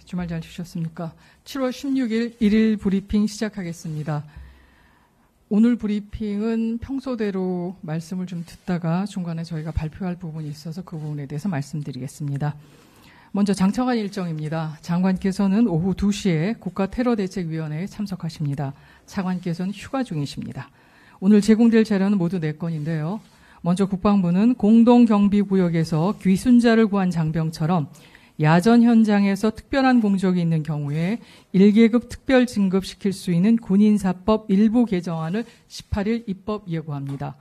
주말 잘 쉬셨습니까? 7월 16일 1일 브리핑 시작하겠습니다. 오늘 브리핑은 평소대로 말씀을 좀 듣다가 중간에 저희가 발표할 부분이 있어서 그 부분에 대해서 말씀드리겠습니다. 먼저 장차관 일정입니다. 장관께서는 오후 2시에 국가테러대책위원회에 참석하십니다. 차관께서는 휴가 중이십니다. 오늘 제공될 자료는 모두 4건인데요. 먼저 국방부는 공동경비구역에서 귀순자를 구한 장병처럼 야전 현장에서 특별한 공적이 있는 경우에 1계급 특별 진급시킬 수 있는 군인사법 일부 개정안을 18일 입법 예고합니다.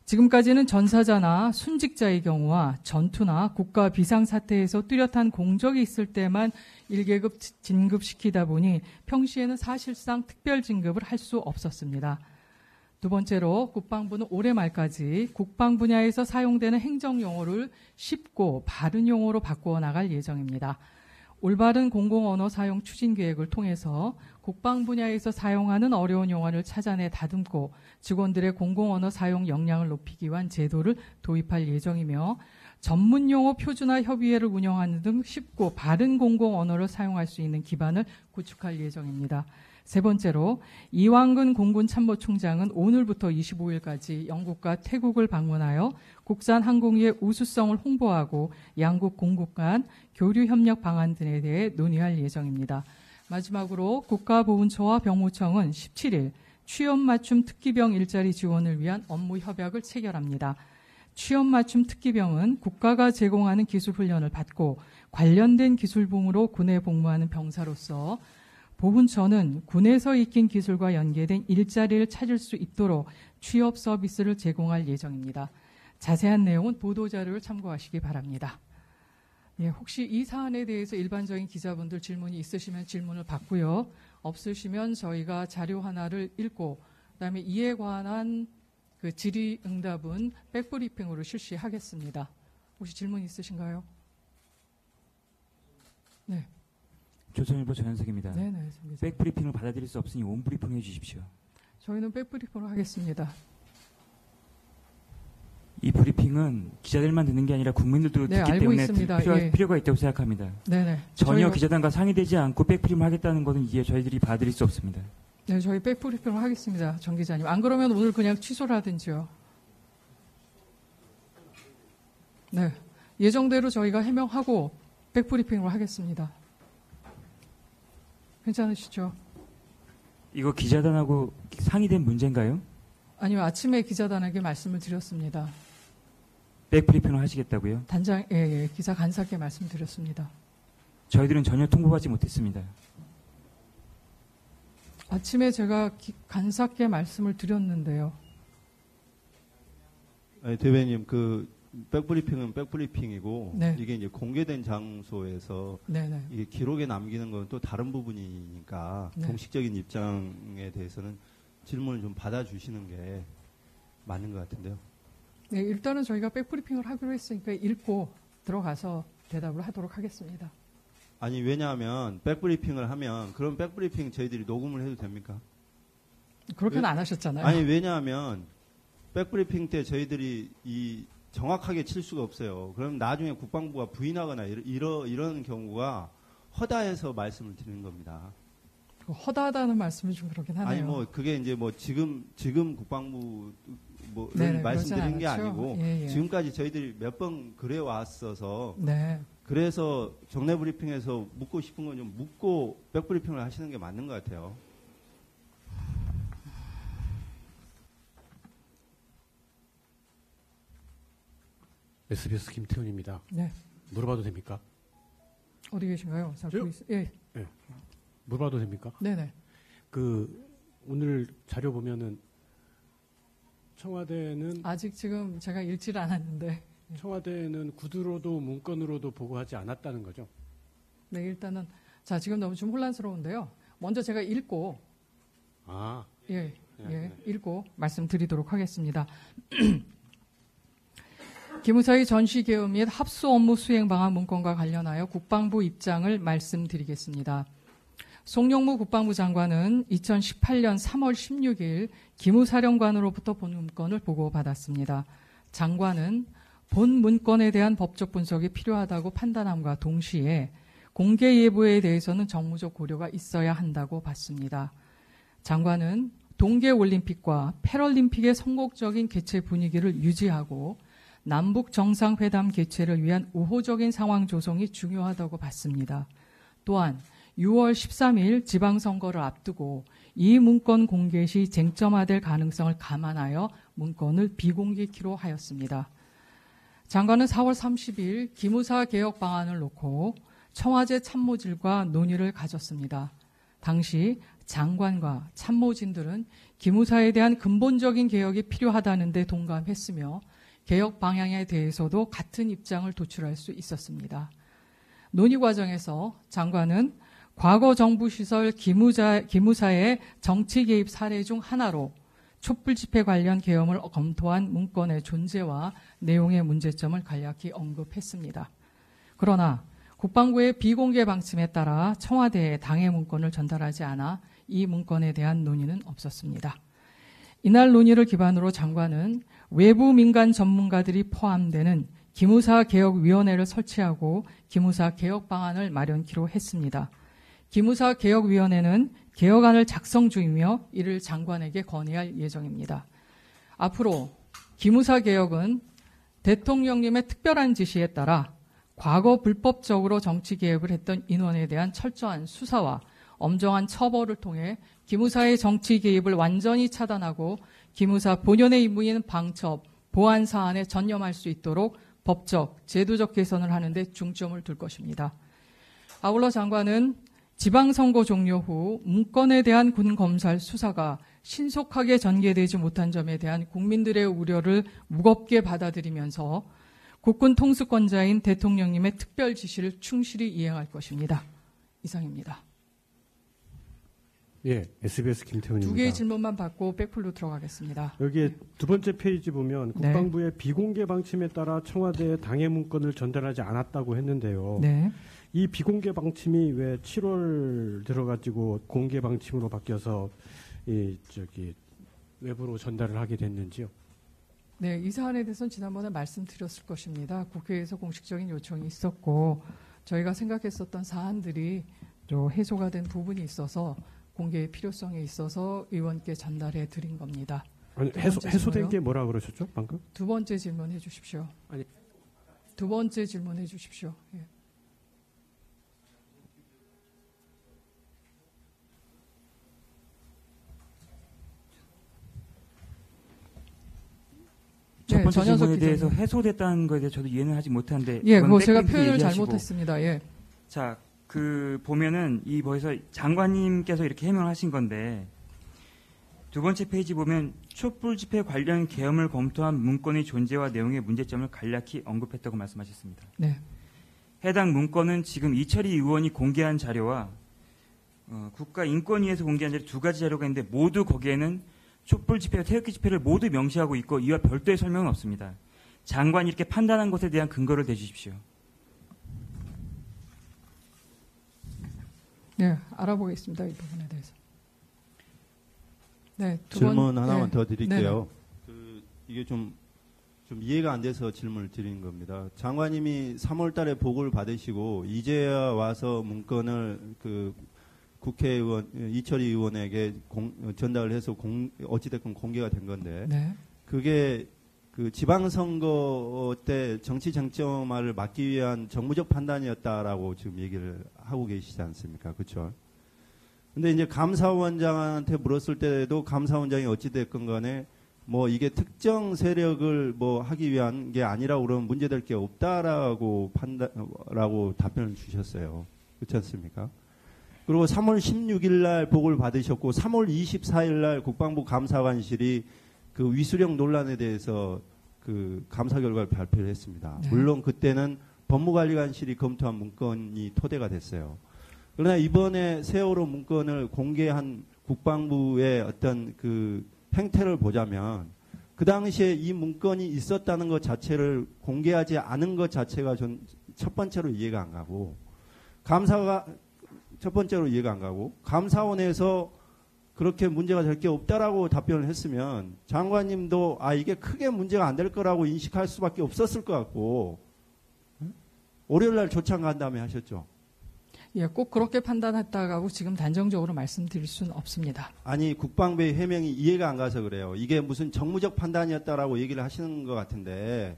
지금까지는 전사자나 순직자의 경우와 전투나 국가 비상사태에서 뚜렷한 공적이 있을 때만 1계급 진급시키다 보니 평시에는 사실상 특별 진급을 할 수 없었습니다. 두 번째로 국방부는 올해 말까지 국방 분야에서 사용되는 행정용어를 쉽고 바른 용어로 바꾸어 나갈 예정입니다. 올바른 공공언어 사용 추진 계획을 통해서 국방 분야에서 사용하는 어려운 용어를 찾아내 다듬고 직원들의 공공언어 사용 역량을 높이기 위한 제도를 도입할 예정이며 전문용어 표준화 협의회를 운영하는 등 쉽고 바른 공공언어를 사용할 수 있는 기반을 구축할 예정입니다. 세 번째로 이완근 공군참모총장은 오늘부터 25일까지 영국과 태국을 방문하여 국산 항공기의 우수성을 홍보하고 양국 공군 간 교류 협력 방안 등에 대해 논의할 예정입니다. 마지막으로 국가보훈처와 병무청은 17일 취업 맞춤 특기병 일자리 지원을 위한 업무 협약을 체결합니다. 취업 맞춤 특기병은 국가가 제공하는 기술 훈련을 받고 관련된 기술봉으로 군에 복무하는 병사로서 보훈처는 군에서 익힌 기술과 연계된 일자리를 찾을 수 있도록 취업 서비스를 제공할 예정입니다. 자세한 내용은 보도자료를 참고하시기 바랍니다. 예, 혹시 이 사안에 대해서 일반적인 기자분들 질문이 있으시면 질문을 받고요. 없으시면 저희가 자료 하나를 읽고 그다음에 이에 관한 그 질의응답은 백브리핑으로 실시하겠습니다. 혹시 질문 있으신가요? 네. 조선일보 전현석입니다. 네네. 백브리핑을 받아들일 수 없으니 온브리핑 해주십시오. 저희는 백브리핑으로 하겠습니다. 이 브리핑은 기자들만 듣는 게 아니라 국민들도 듣기 때문에 필요가 있다고 생각합니다. 네네. 전혀 기자단과 상의되지 않고 백브리핑을 하겠다는 것은 이게 저희들이 받아들일 수 없습니다. 네, 저희 백브리핑을 하겠습니다. 정 기자님. 안 그러면 오늘 그냥 취소를 하든지요. 네. 예정대로 저희가 해명하고 백브리핑으로 하겠습니다. 괜찮으시죠? 이거 기자단하고 상의된 문제인가요? 아니요. 아침에 기자단에게 말씀을 드렸습니다. 백브리핑을 하시겠다고요? 예, 기자 간사께 말씀드렸습니다. 저희들은 전혀 통보받지 못했습니다. 아침에 제가 간사께 말씀을 드렸는데요. 아니, 대변인, 백브리핑은 백브리핑이고, 네. 이게 이제 공개된 장소에서, 네네. 이게 기록에 남기는 건 또 다른 부분이니까, 네. 공식적인 입장에 대해서는 질문을 좀 받아주시는 게 맞는 것 같은데요. 네, 일단은 저희가 백브리핑을 하기로 했으니까 읽고 들어가서 대답을 하도록 하겠습니다. 아니, 왜냐하면, 백브리핑을 하면, 그럼 백브리핑 저희들이 녹음을 해도 됩니까? 그렇게는 안 하셨잖아요. 아니, 왜냐하면, 백브리핑 때 저희들이 정확하게 칠 수가 없어요. 그럼 나중에 국방부가 부인하거나 이런 경우가 허다해서 말씀을 드리는 겁니다. 허다하다는 말씀이 좀 그렇긴 하네요. 아니, 그게 이제 지금 국방부 네네, 말씀드린 게 않았죠? 아니고, 예. 지금까지 저희들이 몇 번 그래 왔어서, 네. 그래서 정례 브리핑에서 묻고 싶은 건 좀 묻고 백브리핑을 하시는 게 맞는 것 같아요. SBS 김태훈입니다. 네. 물어봐도 됩니까? 어디 계신가요? 저요? 예. 네. 물어봐도 됩니까? 네네. 오늘 자료 보면은 청와대는 아직 지금 제가 읽지를 않았는데. 청와대는 구두로도 문건으로도 보고하지 않았다는 거죠? 네, 일단은 자 지금 너무 좀 혼란스러운데요. 먼저 제가 읽고 읽고 말씀드리도록 하겠습니다. 기무사의 전시개업 및 합수 업무 수행 방안 문건과 관련하여 국방부 입장을 말씀드리겠습니다. 송영무 국방부 장관은 2018년 3월 16일 기무사령관으로부터 본 문건을 보고받았습니다. 장관은 본 문건에 대한 법적 분석이 필요하다고 판단함과 동시에 공개 예보에 대해서는 정무적 고려가 있어야 한다고 봤습니다. 장관은 동계올림픽과 패럴림픽의 선곡적인 개최 분위기를 유지하고 남북 정상회담 개최를 위한 우호적인 상황 조성이 중요하다고 봤습니다. 또한 6월 13일 지방선거를 앞두고 이 문건 공개 시 쟁점화될 가능성을 감안하여 문건을 비공개키로 하였습니다. 장관은 4월 30일 기무사 개혁 방안을 놓고 청와대 참모진과 논의를 가졌습니다. 당시 장관과 참모진들은 기무사에 대한 근본적인 개혁이 필요하다는 데 동감했으며 개혁 방향에 대해서도 같은 입장을 도출할 수 있었습니다. 논의 과정에서 장관은 과거 정부 시설 기무사의 정치 개입 사례 중 하나로 촛불 집회 관련 계엄을 검토한 문건의 존재와 내용의 문제점을 간략히 언급했습니다. 그러나 국방부의 비공개 방침에 따라 청와대에 당의 문건을 전달하지 않아 이 문건에 대한 논의는 없었습니다. 이날 논의를 기반으로 장관은 외부 민간 전문가들이 포함되는 기무사 개혁위원회를 설치하고 기무사 개혁 방안을 마련키로 했습니다. 기무사 개혁위원회는 개혁안을 작성 중이며 이를 장관에게 건의할 예정입니다. 앞으로 기무사 개혁은 대통령님의 특별한 지시에 따라 과거 불법적으로 정치 개혁을 했던 인원에 대한 철저한 수사와 엄정한 처벌을 통해 기무사의 정치 개입을 완전히 차단하고 기무사 본연의 임무인 방첩, 보안 사안에 전념할 수 있도록 법적, 제도적 개선을 하는 데 중점을 둘 것입니다. 아울러 장관은 지방선거 종료 후 문건에 대한 군 검찰 수사가 신속하게 전개되지 못한 점에 대한 국민들의 우려를 무겁게 받아들이면서 국군 통수권자인 대통령님의 특별 지시를 충실히 이행할 것입니다. 이상입니다. 예, SBS 김태훈입니다. 두 개의 질문만 받고 백플로 들어가겠습니다. 여기에 두 번째 페이지 보면 네. 국방부의 비공개 방침에 따라 청와대에 당의 문건을 전달하지 않았다고 했는데요. 네. 이 비공개 방침이 왜 7월 들어가지고 공개 방침으로 바뀌어서 외부로 전달을 하게 됐는지요? 네, 이 사안에 대해서는 지난번에 말씀드렸을 것입니다. 국회에서 공식적인 요청이 있었고 저희가 생각했었던 사안들이 좀 해소가 된 부분이 있어서 공개의 필요성에 있어서 의원께 전달해 드린 겁니다. 아니, 해소된 게 뭐라 그러셨죠, 방금? 두 번째 질문해 주십시오. 아니, 두 번째 질문해 주십시오. 예. 첫 번째 질문에 대해서 해소됐다는 것에 대해서 저도 이해는 하지 못하는데. 예, 그거 제가 표현을 잘못했습니다. 예. 자, 보면은 벌써 장관님께서 이렇게 해명을 하신 건데, 두 번째 페이지 보면 촛불 집회 관련 계엄을 검토한 문건의 존재와 내용의 문제점을 간략히 언급했다고 말씀하셨습니다. 네. 해당 문건은 지금 이철희 의원이 공개한 자료와 국가인권위에서 공개한 자료 두 가지 자료가 있는데 모두 거기에는 촛불 집회와 태극기 집회를 모두 명시하고 있고 이와 별도의 설명은 없습니다. 장관이 이렇게 판단한 것에 대한 근거를 대주십시오. 네, 알아보겠습니다. 이 부분에 대해서. 네, 질문 하나만 더 드릴게요. 이게 좀 이해가 안 돼서 질문을 드리는 겁니다. 장관님이 3월 달에 보고를 받으시고 이제야 와서 문건을 국회의원 이철희 의원에게 전달을 해서 어찌됐건 공개가 된 건데 네. 그게 지방선거 때 정치 쟁점화를 막기 위한 정무적 판단이었다라고 지금 얘기를 하고 계시지 않습니까? 그렇죠? 근데 이제 감사원장한테 물었을 때도 감사원장이 어찌됐건 간에 이게 특정 세력을 하기 위한 게 아니라고 그러면 문제될 게 없다라고 답변을 주셨어요. 그렇지 않습니까? 그리고 3월 16일 날 보고를 받으셨고 3월 24일 날 국방부 감사관실이 위수령 논란에 대해서 감사 결과를 발표를 했습니다. 네. 물론 그때는 법무관리관실이 검토한 문건이 토대가 됐어요. 그러나 이번에 세월호 문건을 공개한 국방부의 어떤 행태를 보자면 그 당시에 이 문건이 있었다는 것 자체를 공개하지 않은 것 자체가 전 첫 번째로 이해가 안 가고 감사원에서 그렇게 문제가 될 게 없다라고 답변을 했으면 장관님도 이게 크게 문제가 안 될 거라고 인식할 수밖에 없었을 것 같고 월요일 날 조창 간 다음에 하셨죠. 예, 꼭 그렇게 판단했다고 지금 단정적으로 말씀드릴 수는 없습니다. 아니 국방부의 해명이 이해가 안 가서 그래요. 이게 무슨 정무적 판단이었다라고 얘기를 하시는 것 같은데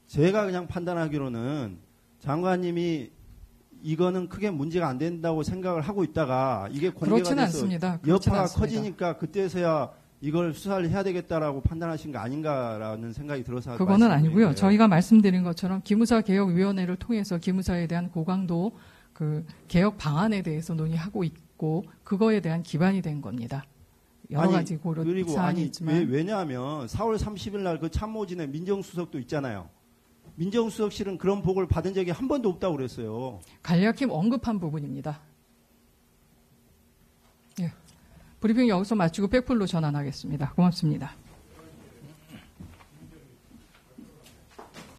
제가 그냥 판단하기로는 장관님이 이거는 크게 문제가 안 된다고 생각을 하고 있다가 이게 공개가 그렇지는 돼서 않습니다. 그렇지는 여파가 않습니다. 커지니까 그때서야 이걸 수사를 해야 되겠다라고 판단하신 거 아닌가라는 생각이 들어서 그거는 아니고요. 말씀드린 거예요. 저희가 말씀드린 것처럼 기무사개혁위원회를 통해서 기무사에 대한 고강도 그 개혁 방안에 대해서 논의하고 있고 그거에 대한 기반이 된 겁니다. 여러 가지 고려 그리고 사안이 있지만 왜냐하면 4월 30일 날 그 참모진에 민정수석도 있잖아요. 민정수석실은 그런 보고를 받은 적이 한 번도 없다고 그랬어요. 간략히 언급한 부분입니다. 예. 브리핑 여기서 마치고 백플로 전환하겠습니다. 고맙습니다.